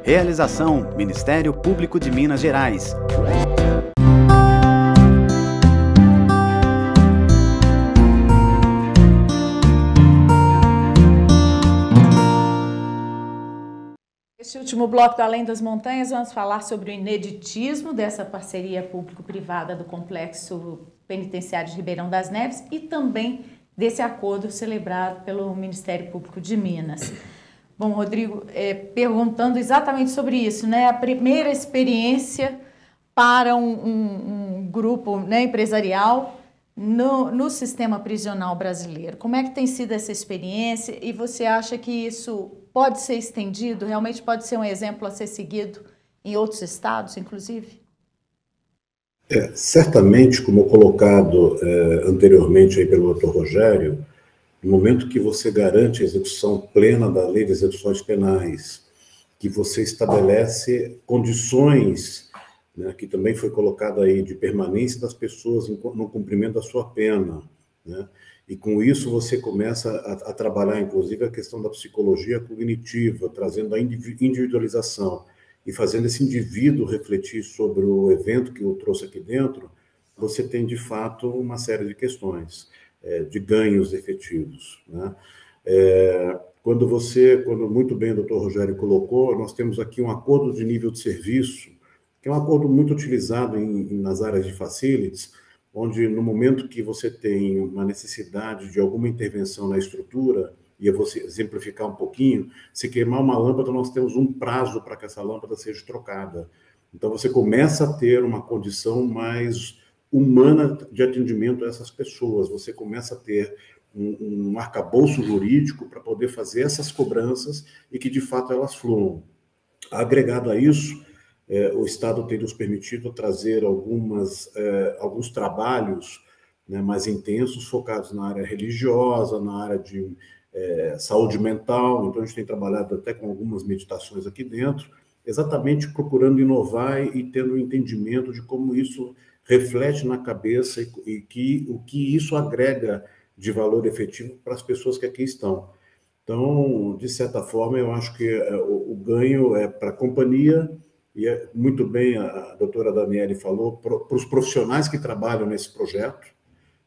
Realização: Ministério Público de Minas Gerais. Neste último bloco do Além das Montanhas, vamos falar sobre o ineditismo dessa parceria público-privada do Complexo Penitenciário de Ribeirão das Neves e também desse acordo celebrado pelo Ministério Público de Minas. Bom, Rodrigo, perguntando exatamente sobre isso, né? A primeira experiência para um grupo, né, empresarial no sistema prisional brasileiro. Como é que tem sido essa experiência e você acha que isso pode ser estendido, realmente pode ser um exemplo a ser seguido em outros estados, inclusive? Certamente, como colocado anteriormente aí pelo Dr. Rogério, no momento que você garante a execução plena da Lei de Execuções Penais, que você estabelece condições, né, que também foi colocado aí, de permanência das pessoas no cumprimento da sua pena, né, e com isso você começa a trabalhar, inclusive, a questão da psicologia cognitiva, trazendo a individualização, e fazendo esse indivíduo refletir sobre o evento que o trouxe aqui dentro, você tem, de fato, uma série de questões, de ganhos efetivos, né? Quando muito bem o doutor Rogério colocou, nós temos aqui um acordo de nível de serviço, que é um acordo muito utilizado nas áreas de facilities, onde no momento que você tem uma necessidade de alguma intervenção na estrutura, e eu vou exemplificar um pouquinho, se queimar uma lâmpada, nós temos um prazo para que essa lâmpada seja trocada. Então, você começa a ter uma condição mais humana de atendimento a essas pessoas, você começa a ter um arcabouço jurídico para poder fazer essas cobranças e que, de fato, elas fluam. Agregado a isso, o Estado tem nos permitido trazer alguns trabalhos, né, mais intensos, focados na área religiosa, na área de saúde mental. Então, a gente tem trabalhado até com algumas meditações aqui dentro, exatamente procurando inovar e tendo um entendimento de como isso reflete na cabeça e o que isso agrega de valor efetivo para as pessoas que aqui estão. Então, de certa forma, eu acho que o ganho é para a companhia, e muito bem a doutora Daniele falou, para os profissionais que trabalham nesse projeto,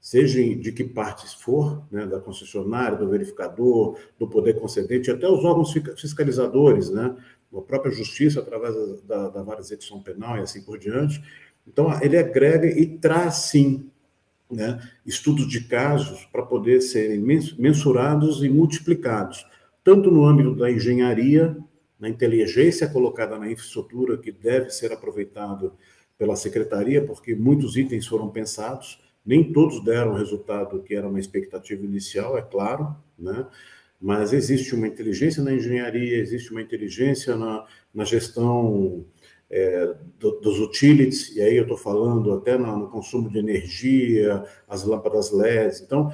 seja de que parte for, né, da concessionária, do verificador, do poder concedente, até os órgãos fiscalizadores, né, a própria justiça, através da vara de execução penal e assim por diante. Então, ele agrega e traz, sim, né, estudos de casos para poder serem mensurados e multiplicados, tanto no âmbito da engenharia, na inteligência colocada na infraestrutura, que deve ser aproveitado pela secretaria, porque muitos itens foram pensados, nem todos deram o resultado que era uma expectativa inicial, é claro, né? Mas existe uma inteligência na engenharia, existe uma inteligência na gestão dos utilities, e aí eu estou falando até no consumo de energia, as lâmpadas LEDs. Então,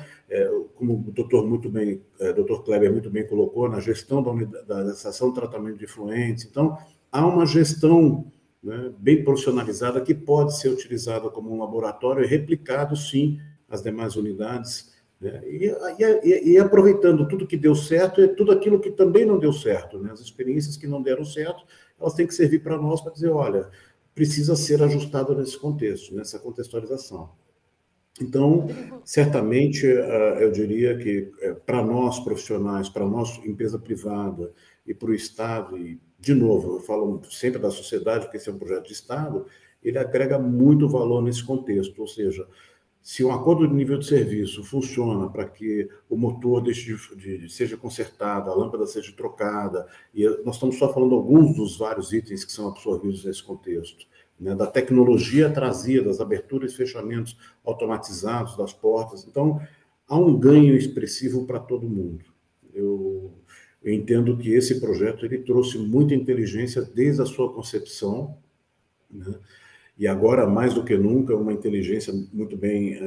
como o doutor Kleber muito bem colocou, na gestão da estação de tratamento de efluentes. Então, há uma gestão, né, bem profissionalizada que pode ser utilizada como um laboratório e replicado, sim, às demais unidades, né? E aproveitando tudo que deu certo e tudo aquilo que também não deu certo, né? As experiências que não deram certo, elas têm que servir para nós para dizer, olha, precisa ser ajustado nesse contexto, nessa contextualização. Então, certamente, eu diria que para nós profissionais, para nós empresa privada e para o Estado, e de novo, eu falo sempre da sociedade, porque esse é um projeto de Estado, ele agrega muito valor nesse contexto, ou seja, se um acordo de nível de serviço funciona para que o motor seja consertado, a lâmpada seja trocada, e nós estamos só falando alguns dos vários itens que são absorvidos nesse contexto, né, da tecnologia trazida, das aberturas e fechamentos automatizados das portas. Então, há um ganho expressivo para todo mundo. Eu entendo que esse projeto ele trouxe muita inteligência desde a sua concepção, né? E agora, mais do que nunca, uma inteligência muito bem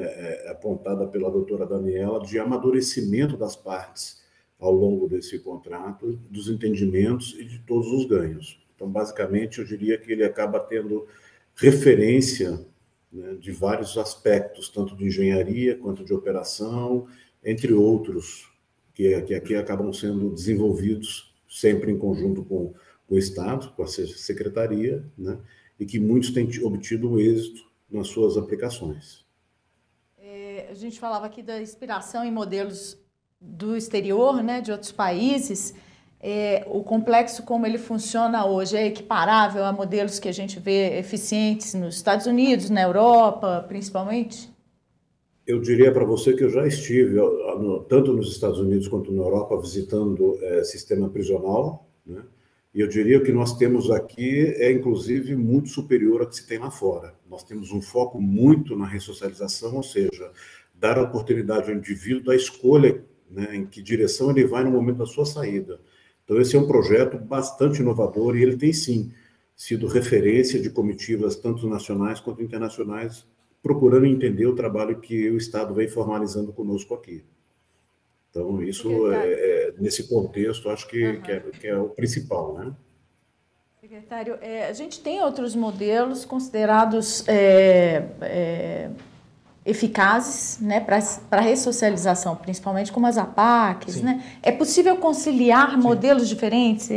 apontada pela doutora Daniela, de amadurecimento das partes ao longo desse contrato, dos entendimentos e de todos os ganhos. Então, basicamente, eu diria que ele acaba tendo referência, né, de vários aspectos, tanto de engenharia quanto de operação, entre outros, que aqui acabam sendo desenvolvidos sempre em conjunto com o Estado, com a Secretaria, né? E que muitos têm obtido êxito nas suas aplicações. A gente falava aqui da inspiração em modelos do exterior, né, de outros países. O complexo, como ele funciona hoje, é equiparável a modelos que a gente vê eficientes nos Estados Unidos, na Europa, principalmente? Eu diria para você que eu já estive, tanto nos Estados Unidos quanto na Europa, visitando sistema prisional, né? E eu diria que o que nós temos aqui é, inclusive, muito superior ao que se tem lá fora. Nós temos um foco muito na ressocialização, ou seja, dar a oportunidade ao indivíduo da escolha, né, em que direção ele vai no momento da sua saída. Então, esse é um projeto bastante inovador e ele tem, sim, sido referência de comitivas, tanto nacionais quanto internacionais, procurando entender o trabalho que o Estado vem formalizando conosco aqui. Então, isso, nesse contexto, acho que é o principal, né? Secretário, a gente tem outros modelos considerados eficazes, né, para a ressocialização, principalmente como as APACs, né? É possível conciliar modelos diferentes,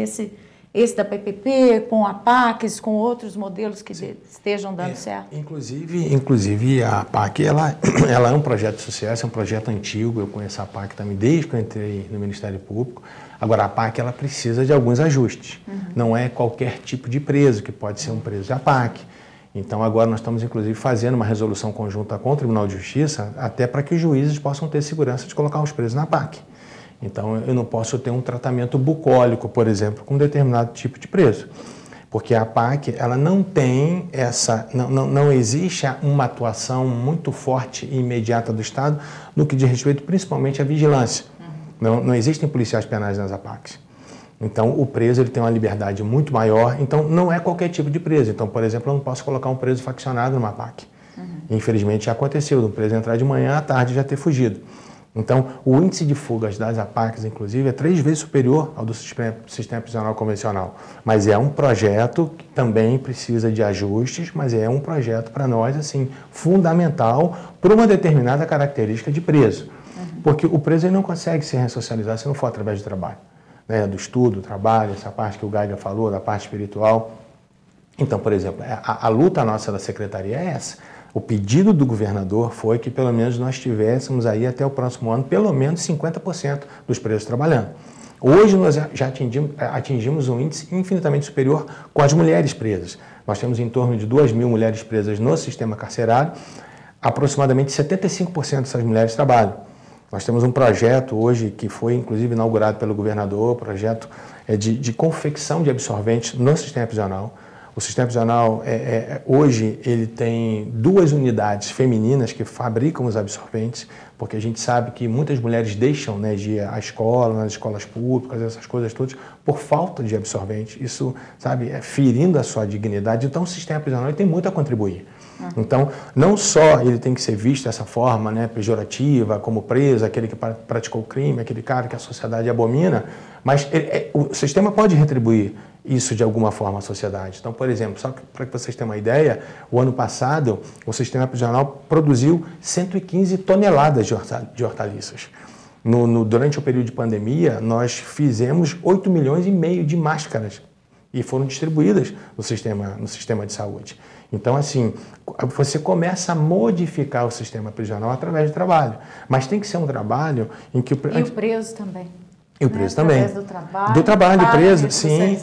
esse da PPP, com APACs, com outros modelos que estejam dando certo? Inclusive, a APAC, ela é um projeto de sucesso, é um projeto antigo. Eu conheço a APAC também desde que eu entrei no Ministério Público. Agora, a APAC, ela precisa de alguns ajustes. Não é qualquer tipo de preso que pode ser um preso de APAC. Então agora nós estamos inclusive fazendo uma resolução conjunta com o Tribunal de Justiça, até para que os juízes possam ter segurança de colocar os presos na PAC. Então eu não posso ter um tratamento bucólico, por exemplo, com um determinado tipo de preso. Porque a PAC, ela não tem não existe uma atuação muito forte e imediata do Estado no que diz respeito principalmente à vigilância. Não existem policiais penais nas APACs. Então, o preso ele tem uma liberdade muito maior, então não é qualquer tipo de preso. Então, por exemplo, eu não posso colocar um preso faccionado numa APAC. Infelizmente, já aconteceu, do preso entrar de manhã à tarde e já ter fugido. Então, o índice de fugas das APACs, inclusive, é 3 vezes superior ao do sistema prisional convencional. Mas é um projeto que também precisa de ajustes, mas é um projeto para nós, assim, fundamental para uma determinada característica de preso. Porque o preso ele não consegue se ressocializar se não for através do trabalho, né? Do estudo, do trabalho, essa parte que o Geiger falou, da parte espiritual. Então, por exemplo, a luta nossa da Secretaria é essa. O pedido do governador foi que pelo menos nós tivéssemos aí até o próximo ano pelo menos 50% dos presos trabalhando. Hoje nós já atingimos um índice infinitamente superior com as mulheres presas. Nós temos em torno de 2.000 mulheres presas no sistema carcerário, aproximadamente 75% dessas mulheres trabalham. Nós temos um projeto hoje que foi inclusive inaugurado pelo governador, projeto de confecção de absorventes no sistema prisional. O sistema prisional, hoje, ele tem 2 unidades femininas que fabricam os absorventes, porque a gente sabe que muitas mulheres deixam, né, de ir à escola, nas escolas públicas, essas coisas todas, por falta de absorvente. Isso, sabe, ferindo a sua dignidade. Então, o sistema prisional ele tem muito a contribuir. Então, não só ele tem que ser visto dessa forma, né, pejorativa, como preso, aquele que praticou o crime, aquele cara que a sociedade abomina, mas o sistema pode retribuir isso de alguma forma à sociedade. Então, por exemplo, só para que vocês tenham uma ideia, o ano passado o sistema prisional produziu 115 toneladas de hortaliças. Durante o período de pandemia, nós fizemos 8,5 milhões de máscaras e foram distribuídas no sistema de saúde. Então, assim, você começa a modificar o sistema prisional através do trabalho, mas tem que ser um trabalho em que... E o preso também. E o preso também. Do trabalho, preso, sim.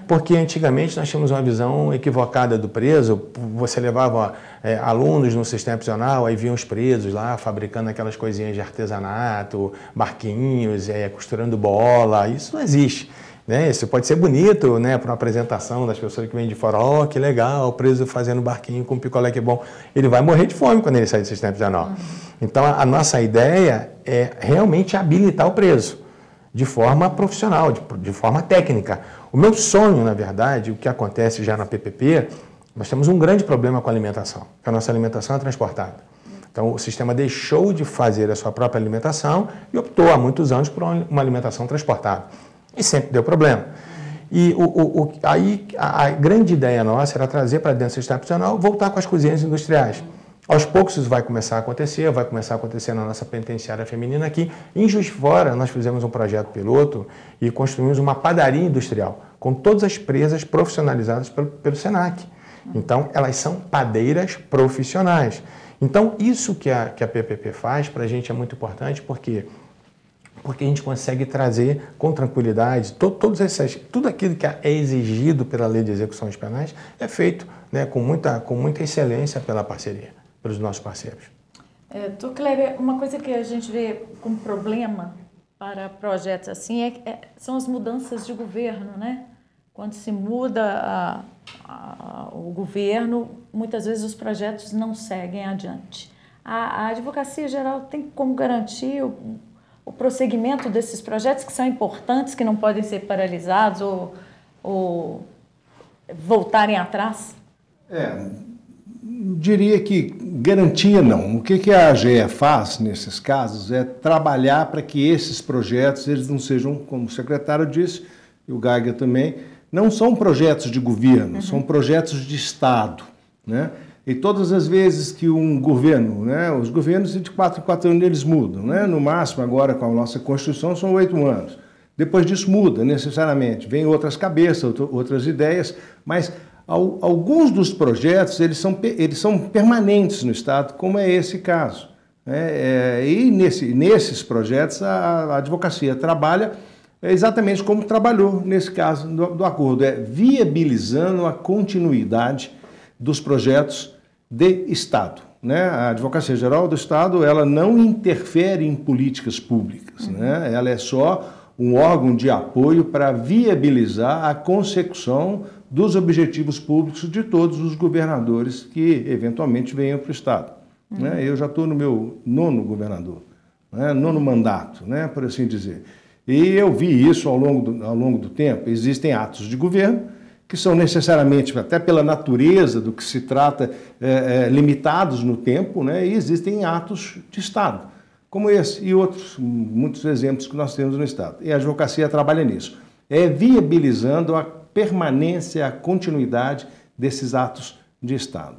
Porque antigamente nós tínhamos uma visão equivocada do preso. Você levava alunos no sistema prisional, aí vinham os presos lá fabricando aquelas coisinhas de artesanato, barquinhos, costurando bola. Isso não existe. Né? Isso pode ser bonito, né, para uma apresentação das pessoas que vêm de fora. Oh, que legal, o preso fazendo barquinho com picolé, que bom. Ele vai morrer de fome quando ele sair do sistema prisional. Então, a nossa ideia é realmente habilitar o preso de forma profissional, de forma técnica. O meu sonho, na verdade, o que acontece já na PPP, nós temos um grande problema com a alimentação, que a nossa alimentação é transportada. Então, o sistema deixou de fazer a sua própria alimentação e optou há muitos anos por uma alimentação transportada. E sempre deu problema. E aí a grande ideia nossa era trazer para dentro do sistema prisional, voltar com as cozinhas industriais. Aos poucos isso vai começar a acontecer na nossa penitenciária feminina aqui. Em Juiz de Fora, nós fizemos um projeto piloto e construímos uma padaria industrial, com todas as presas profissionalizadas pelo SENAC. Então, elas são padeiras profissionais. Então, isso que a PPP faz para a gente é muito importante, porque a gente consegue trazer com tranquilidade tudo aquilo que é exigido pela Lei de Execuções Penais é feito, né, com muita excelência pela parceria, pelos nossos parceiros. Kleber, uma coisa que a gente vê como problema para projetos assim são as mudanças de governo, né? Quando se muda o governo, muitas vezes os projetos não seguem adiante. A Advocacia Geral tem como garantir o prosseguimento desses projetos que são importantes, que não podem ser paralisados ou voltarem atrás? Diria que garantia não. O que a AGE faz nesses casos é trabalhar para que esses projetos eles não sejam, como o secretário disse, e o Geiger também, não são projetos de governo, são projetos de Estado, né? E todas as vezes que um governo, né, os governos de 4 em 4 anos eles mudam, né? No máximo agora com a nossa Constituição são 8 anos. Depois disso muda necessariamente, vem outras cabeças, outras ideias, mas alguns dos projetos eles são permanentes no Estado, como é esse caso. Né? E nesses projetos a advocacia trabalha exatamente como trabalhou nesse caso do acordo, viabilizando a continuidade dos projetos de Estado, né? A Advocacia Geral do Estado, ela não interfere em políticas públicas, né? Ela é só um órgão de apoio para viabilizar a consecução dos objetivos públicos de todos os governadores que eventualmente venham para o Estado. Né? Eu já estou no meu 9º governador, né? 9º mandato, né? Por assim dizer. E eu vi isso ao longo do tempo. Existem atos de governo que são necessariamente, até pela natureza do que se trata, limitados no tempo, né? E existem atos de Estado, como esse e outros, muitos exemplos que nós temos no Estado. E a advocacia trabalha nisso, viabilizando a permanência, a continuidade desses atos de Estado.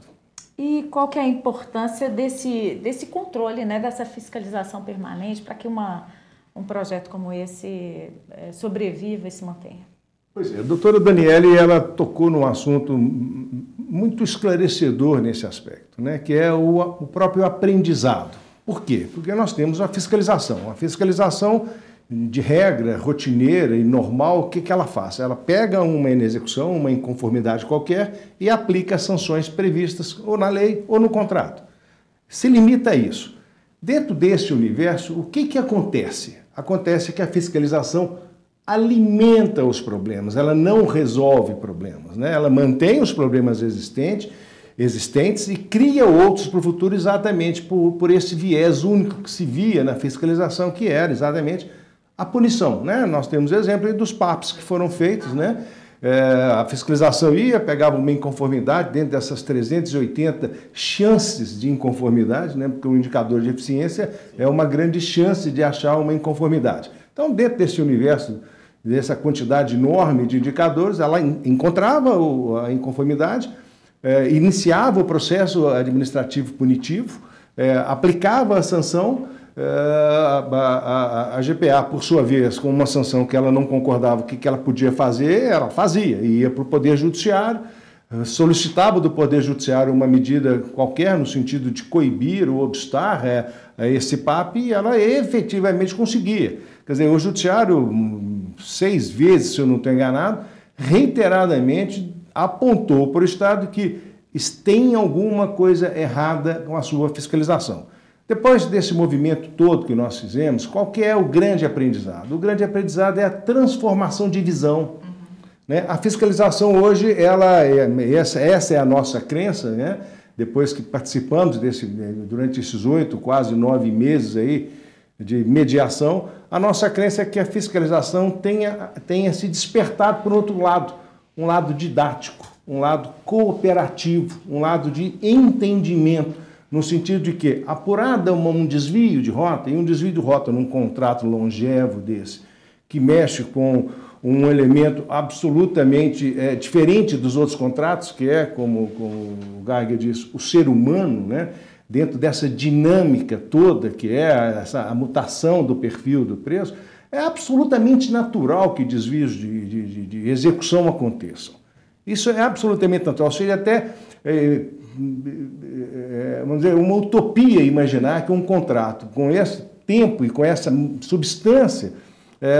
E qual que é a importância desse controle, né, dessa fiscalização permanente para que um projeto como esse sobreviva e se mantenha? Pois é, a doutora Daniele, ela tocou num assunto muito esclarecedor nesse aspecto, né, que é o próprio aprendizado. Por quê? Porque nós temos a fiscalização de regra, rotineira e normal. O que ela faz? Ela pega uma inexecução, uma inconformidade qualquer e aplica as sanções previstas ou na lei ou no contrato. Se limita a isso. Dentro desse universo, o que acontece? Acontece que a fiscalização alimenta os problemas, ela não resolve problemas, né? Ela mantém os problemas existentes e cria outros para o futuro exatamente por esse viés único que se via na fiscalização, que era exatamente a punição, né? Nós temos exemplo aí dos PAPs que foram feitos, né? A fiscalização pegava uma inconformidade dentro dessas 380 chances de inconformidade, né? Porque o indicador de eficiência é uma grande chance de achar uma inconformidade. Então, dentro desse universo, dessa quantidade enorme de indicadores, ela encontrava a inconformidade, iniciava o processo administrativo punitivo, aplicava a sanção. A GPA, por sua vez, com uma sanção que ela não concordava o que ela podia fazer, ela fazia, ia para o Poder Judiciário, solicitava do Poder Judiciário uma medida qualquer no sentido de coibir ou obstar esse PAP, e ela efetivamente conseguia. Quer dizer, o Judiciário, 6 vezes, se eu não estou enganado, reiteradamente apontou para o Estado que tem alguma coisa errada com a sua fiscalização. Depois desse movimento todo que nós fizemos, qual que é o grande aprendizado? O grande aprendizado é a transformação de visão. Né? A fiscalização hoje, essa é a nossa crença, né? Depois que participamos durante esses 8, quase 9 meses aí de mediação, a nossa crença é que a fiscalização tenha se despertado por outro lado, um lado didático, um lado cooperativo, um lado de entendimento, no sentido de que, apurada um desvio de rota, e um desvio de rota num contrato longevo desse, que mexe com um elemento absolutamente diferente dos outros contratos, que é, como o Geiger diz, o ser humano, né? Dentro dessa dinâmica toda, que é a mutação do perfil do preço, é absolutamente natural que desvios de execução aconteçam. Isso é absolutamente natural, seria até... vamos dizer, uma utopia imaginar que um contrato com esse tempo e com essa substância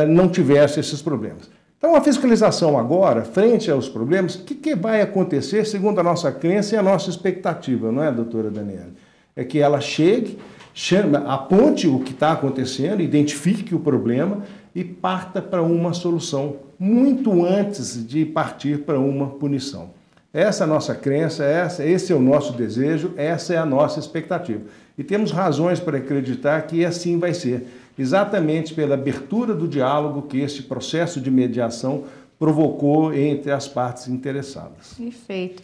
não tivesse esses problemas. Então, a fiscalização agora, frente aos problemas, o que vai acontecer, segundo a nossa crença e a nossa expectativa, não é, doutora Daniele? É que ela aponte o que está acontecendo, identifique o problema e parta para uma solução, muito antes de partir para uma punição. Essa é a nossa crença, esse é o nosso desejo, essa é a nossa expectativa. E temos razões para acreditar que assim vai ser, exatamente pela abertura do diálogo que esse processo de mediação provocou entre as partes interessadas. Perfeito.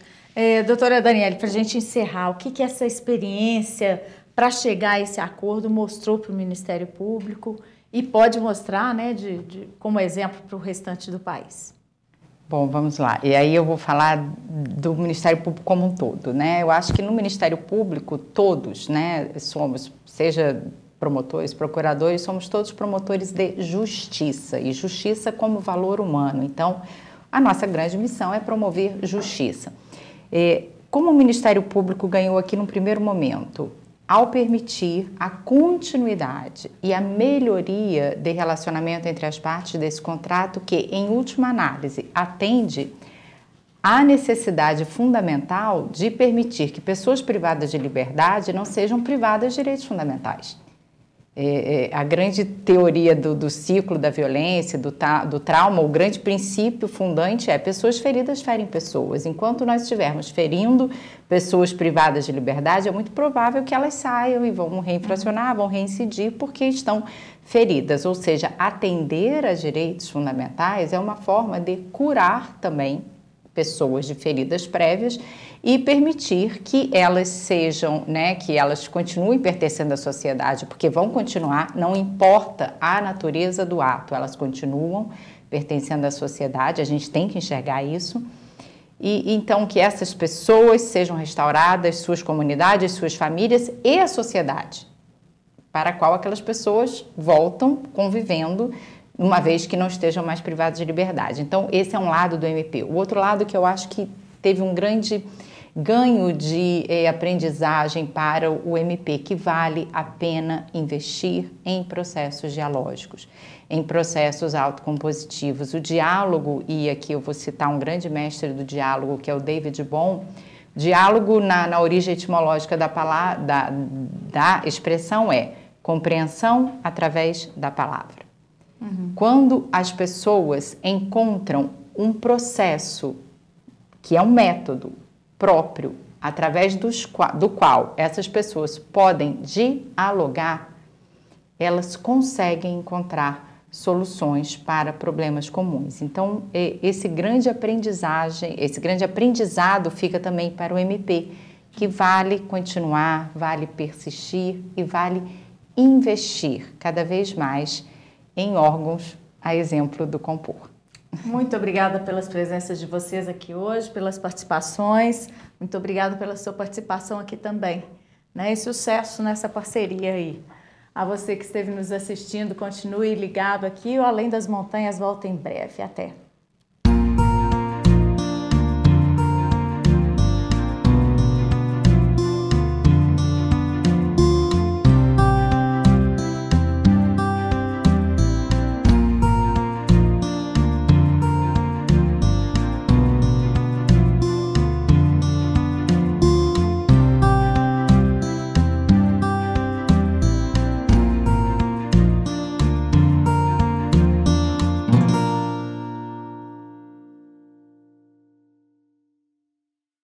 Doutora Daniele, para a gente encerrar, o que essa experiência para chegar a esse acordo mostrou para o Ministério Público e pode mostrar, né, como exemplo para o restante do país? Bom, vamos lá. E aí eu vou falar do Ministério Público como um todo, né? Eu acho que no Ministério Público todos, né, somos, seja promotores, procuradores, somos todos promotores de justiça, e justiça como valor humano. Então, a nossa grande missão é promover justiça. Como o Ministério Público ganhou aqui no primeiro momento, ao permitir a continuidade e a melhoria de relacionamento entre as partes desse contrato, que, em última análise, atende há necessidade fundamental de permitir que pessoas privadas de liberdade não sejam privadas de direitos fundamentais. A grande teoria do ciclo da violência, do trauma, o grande princípio fundante é pessoas feridas ferem pessoas. Enquanto nós estivermos ferindo pessoas privadas de liberdade, é muito provável que elas saiam e vão reinfracionar, vão reincidir porque estão feridas. Ou seja, atender a direitos fundamentais é uma forma de curar também pessoas de feridas prévias e permitir que elas sejam, que elas continuem pertencendo à sociedade, porque vão continuar, não importa a natureza do ato, elas continuam pertencendo à sociedade, a gente tem que enxergar isso. E então que essas pessoas sejam restauradas, suas comunidades, suas famílias e a sociedade, para a qual aquelas pessoas voltam convivendo, uma vez que não estejam mais privados de liberdade. Então, esse é um lado do MP. O outro lado que eu acho que teve um grande ganho de aprendizagem para o MP, que vale a pena investir em processos dialógicos, em processos autocompositivos. O diálogo, e aqui eu vou citar um grande mestre do diálogo, que é o David Bohm. Diálogo, na origem etimológica da expressão, é compreensão através da palavra. Quando as pessoas encontram um processo que é um método próprio, através do qual essas pessoas podem dialogar, elas conseguem encontrar soluções para problemas comuns. Então, esse grande aprendizado fica também para o MP, que vale continuar, vale persistir e vale investir cada vez mais em órgãos, a exemplo do Compor. Muito obrigada pelas presenças de vocês aqui hoje, pelas participações. Muito obrigada pela sua participação aqui também. E sucesso nessa parceria aí. A você que esteve nos assistindo, continue ligado aqui. O Além das Montanhas volta em breve. Até!